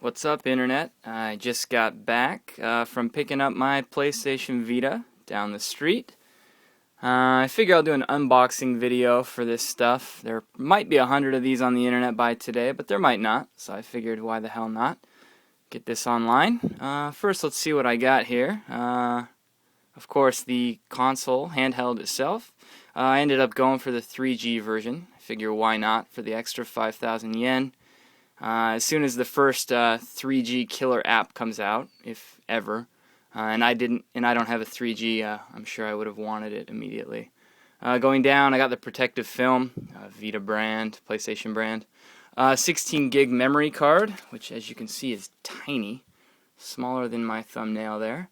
What's up, Internet? I just got back from picking up my PlayStation Vita down the street. I figure I'll do an unboxing video for this stuff. There might be 100 of these on the Internet by today, but there might not, so I figured why the hell not. Get this online. First, let's see what I got here. Of course, the console, handheld itself. I ended up going for the 3G version. I figure why not for the extra 5,000 yen. As soon as the first 3G killer app comes out, if ever, and I don't have a 3G, I'm sure I would have wanted it immediately. Going down, I got the protective film, Vita brand, PlayStation brand, 16 gig memory card, which as you can see is tiny, smaller than my thumbnail there.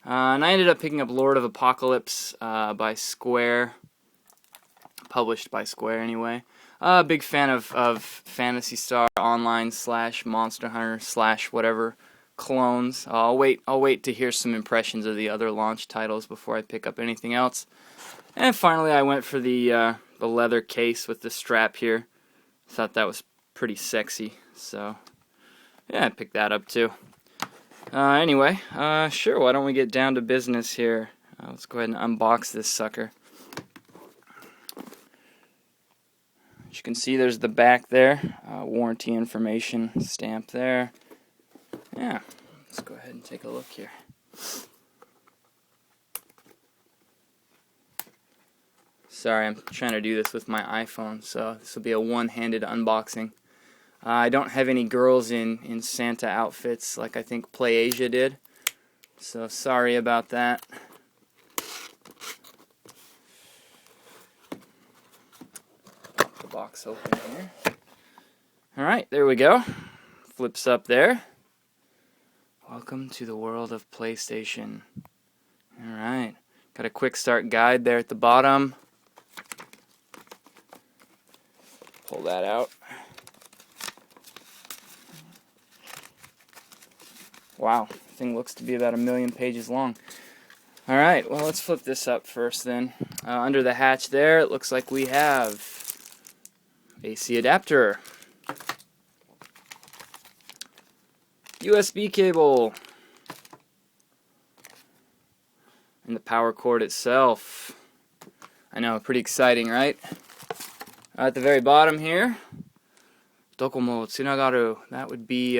And I ended up picking up Lord of Apocalypse by Square, published by Square anyway. Big fan of Phantasy Star Online / Monster Hunter / whatever clones. I'll wait to hear some impressions of the other launch titles before I pick up anything else. And finally, I went for the leather case with the strap here. Thought that was pretty sexy, so yeah, I picked that up too. Anyway, sure. Why don't we get down to business here? Let's go ahead and unbox this sucker. As you can see, there's the back there, warranty information stamp there. Yeah, let's go ahead and take a look here. Sorry, I'm trying to do this with my iPhone, so this will be a one-handed unboxing. I don't have any girls in Santa outfits like I think PlayAsia did, so sorry about that. Box open here. Alright, there we go. Flips up there. Welcome to the world of PlayStation. Alright, got a quick start guide there at the bottom. Pull that out. Wow, the thing looks to be about 1,000,000 pages long. Alright, well, let's flip this up first then. Under the hatch there, it looks like we have AC adapter, USB cable, and the power cord itself. I know, pretty exciting, right? At the very bottom here, Docomo Tsunagaru. That would be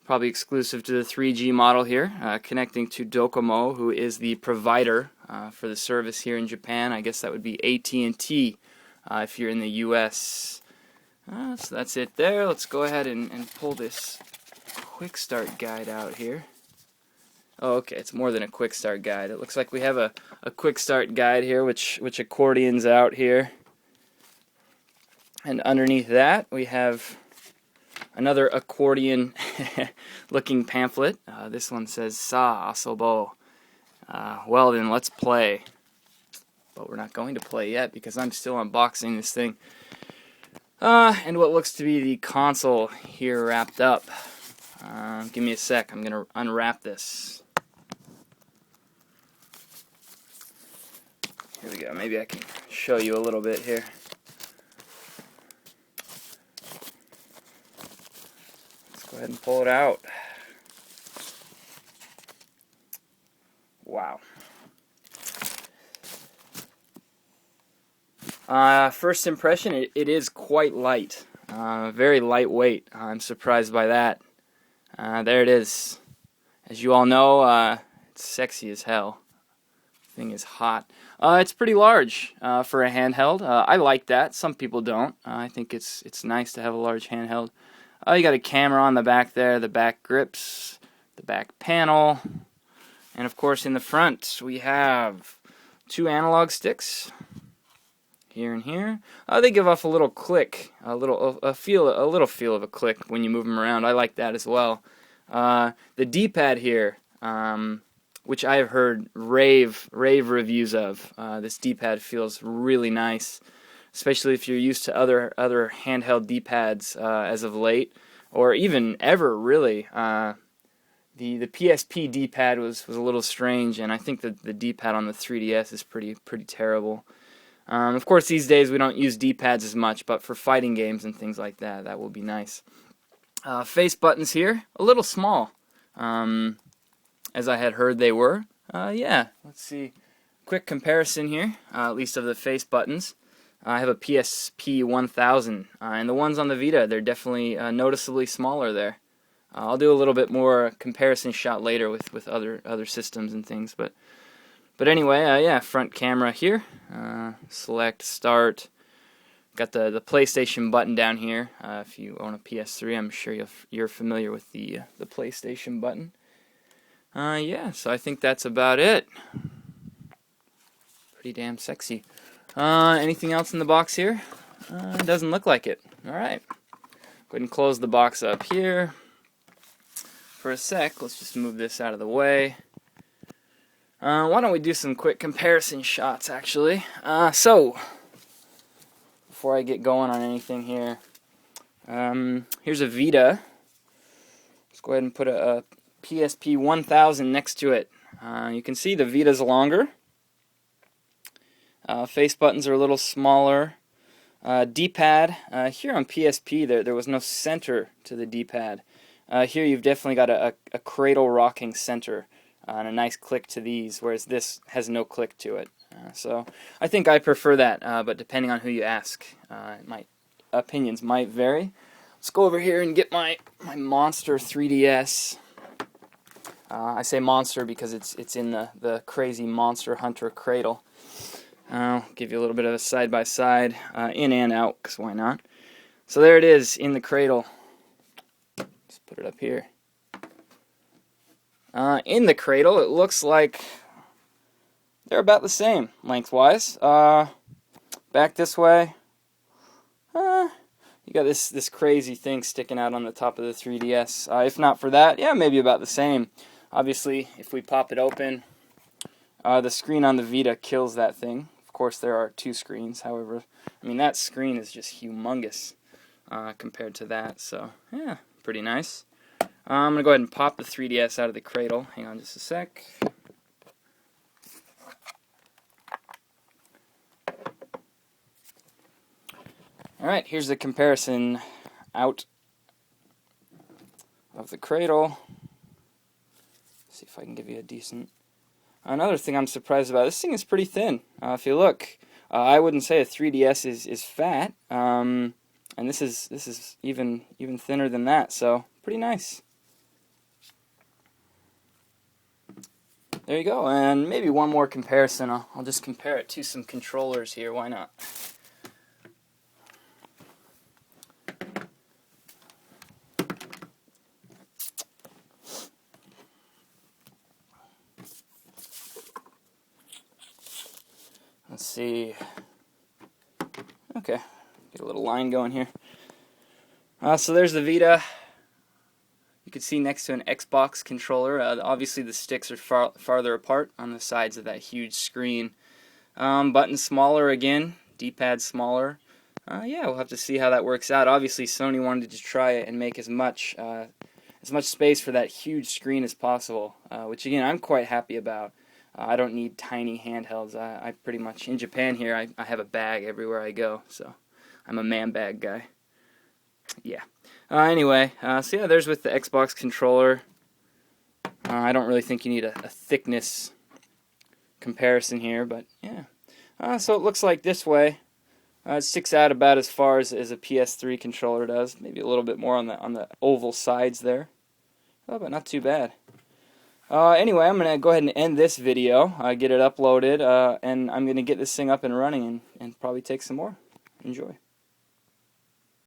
probably exclusive to the 3G model here, connecting to Docomo, who is the provider for the service here in Japan. I guess that would be AT&T. If you're in the US. So that's it there. Let's go ahead and pull this quick start guide out here. Oh, okay, it's more than a quick start guide. It looks like we have a quick start guide here, which accordions out here. And underneath that, we have another accordion looking pamphlet. This one says Sa Asobo. Well then, let's play. But we're not going to play yet because I'm still unboxing this thing. And what looks to be the console here wrapped up. Give me a sec, I'm going to unwrap this. Here we go, maybe I can show you a little bit here. Let's go ahead and pull it out. Wow. First impression, it is quite light, very lightweight. I'm surprised by that. There it is. As you all know, it's sexy as hell. The thing is hot. It's pretty large for a handheld. I like that. Some people don't. I think it's nice to have a large handheld. You got a camera on the back there, the back grips, the back panel, and of course in the front we have 2 analog sticks. Here and here, they give off a little click, a little feel of a click when you move them around. I like that as well. The D-pad here, which I have heard rave reviews of. This D-pad feels really nice, especially if you're used to other handheld D-pads as of late, or even ever really. The PSP D-pad was a little strange, and I think that the D-pad on the 3DS is pretty terrible. Of course, these days we don't use D-pads as much, but for fighting games and things like that, that will be nice. Face buttons here, a little small, as I had heard they were. Yeah, let's see. Quick comparison here, at least of the face buttons. I have a PSP 1000, and the ones on the Vita, they're definitely noticeably smaller there. I'll do a little bit more comparison shot later with other systems and things, but anyway, yeah, front camera here. Select, start. Got the PlayStation button down here. If you own a PS3, I'm sure you're familiar with the PlayStation button. Yeah, so I think that's about it. Pretty damn sexy. Anything else in the box here? Doesn't look like it. Alright. Go ahead and close the box up here. For a sec, let's just move this out of the way. Why don't we do some quick comparison shots, actually. So, before I get going on anything here, here's a Vita. Let's go ahead and put a PSP 1000 next to it. You can see the Vita's longer. Face buttons are a little smaller. D-pad, here on PSP there was no center to the D-pad. Here you've definitely got a cradle rocking center and a nice click to these, whereas this has no click to it. So I think I prefer that, but depending on who you ask, opinions might vary. Let's go over here and get my Monster 3DS. I say monster because it's in the crazy Monster Hunter cradle. I'll give you a little bit of a side-by-side, in and out, because why not? So there it is, in the cradle. Let's put it up here. In the cradle, it looks like they're about the same, lengthwise. Back this way, you got this crazy thing sticking out on the top of the 3DS. If not for that, yeah, maybe about the same. Obviously, if we pop it open, the screen on the Vita kills that thing. Of course, there are two screens. However, I mean, that screen is just humongous compared to that. So, yeah, pretty nice. I'm going to go ahead and pop the 3DS out of the cradle. Hang on just a sec. Alright, here's the comparison out of the cradle. See if I can give you a decent... Another thing I'm surprised about, this thing is pretty thin. If you look, I wouldn't say a 3DS is fat, and this is even thinner than that, so pretty nice. There you go, and maybe one more comparison. I'll just compare it to some controllers here, why not? Let's see. Okay, get a little line going here. So there's the Vita. You can see next to an Xbox controller. Obviously the sticks are farther apart on the sides of that huge screen. Buttons smaller again, D-pad smaller. Yeah, we'll have to see how that works out. Obviously Sony wanted to try it and make as much space for that huge screen as possible, which again I'm quite happy about. I don't need tiny handhelds. I pretty much, in Japan here, I have a bag everywhere I go, so I'm a man bag guy. Yeah. Anyway, so yeah, there's with the Xbox controller. I don't really think you need a thickness comparison here, but yeah. So it looks like this way. It sticks out about as far as a PS3 controller does. Maybe a little bit more on the oval sides there. Oh, but not too bad. Anyway, I'm going to go ahead and end this video, get it uploaded, and I'm going to get this thing up and running and probably take some more. Enjoy.